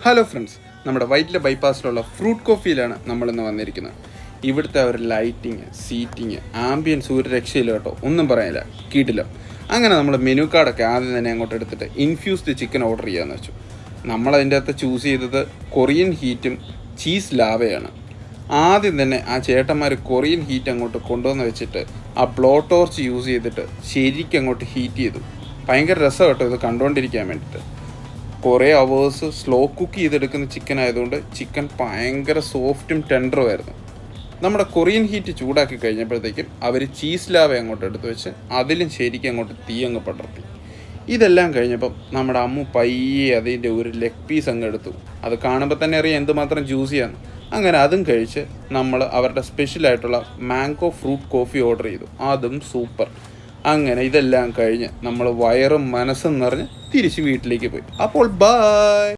Hello friends, നമ്മുടെ വൈറ്റിലെ ബൈപ്പാസിലുള്ള fruit കോഫിയിലാണ് നമ്മളിന്ന് വന്നിരിക്കുന്നത്. ഇവിടുത്തെ ഒരു ലൈറ്റിങ്, സീറ്റിങ്, ആംബിയൻസ് ഒരു രക്ഷയില്ല കേട്ടോ, ഒന്നും പറയാനില്ല, കിടിലം. അങ്ങനെ നമ്മൾ മെനു കാർഡൊക്കെ ആദ്യം തന്നെ അങ്ങോട്ട് എടുത്തിട്ട് ഇൻഫ്യൂസ്ഡ് ചിക്കൻ ഓർഡർ ചെയ്യാമെന്ന് വെച്ചു. നമ്മളതിൻ്റെ അകത്ത് ചൂസ് ചെയ്തത് കൊറിയൻ ഹീറ്റും ചീസ് ലാവയാണ്. ആദ്യം തന്നെ ആ ചേട്ടന്മാർ കൊറിയൻ ഹീറ്റ് അങ്ങോട്ട് കൊണ്ടുവന്ന് വെച്ചിട്ട് ആ ബ്ലോ ടോർച്ച് യൂസ് ചെയ്തിട്ട് ശരിക്കും അങ്ങോട്ട് ഹീറ്റ് ചെയ്തു. ഭയങ്കര രസം കേട്ടോ ഇത് കണ്ടുകൊണ്ടിരിക്കാൻ വേണ്ടിയിട്ട്. കുറേ അവേഴ്സ് സ്ലോ കുക്ക് ചെയ്തെടുക്കുന്ന ചിക്കൻ ആയതുകൊണ്ട് ചിക്കൻ ഭയങ്കര സോഫ്റ്റും ടെൻഡറും ആയിരുന്നു. നമ്മുടെ കൊറിയൻ ഹീറ്റ് ചൂടാക്കി കഴിഞ്ഞപ്പോഴത്തേക്കും അവർ ചീസ് ലാവ അങ്ങോട്ട് എടുത്ത് വെച്ച് അതിലും ശരിക്കും അങ്ങോട്ട് തീ അങ്ങ് പടർത്തി. ഇതെല്ലാം കഴിഞ്ഞപ്പം നമ്മുടെ അമ്മു പയ്യെ അതിൻ്റെ ഒരു ലെഗ് പീസ് അങ്ങ് എടുത്തു. അത് കാണുമ്പോൾ തന്നെ അറിയാം എന്തുമാത്രം ജ്യൂസിയാണ്. അങ്ങനെ അതും കഴിച്ച് നമ്മൾ അവരുടെ സ്പെഷ്യലായിട്ടുള്ള മാംഗോ ഫ്രൂട്ട് കോഫി ഓർഡർ ചെയ്തു. അതും സൂപ്പർ. അങ്ങനെ ഇതെല്ലാം കഴിഞ്ഞ് നമ്മൾ വയറും മനസ്സും നിറഞ്ഞ് തിരിച്ച് വീട്ടിലേക്ക് പോയി. അപ്പോൾ ബൈ.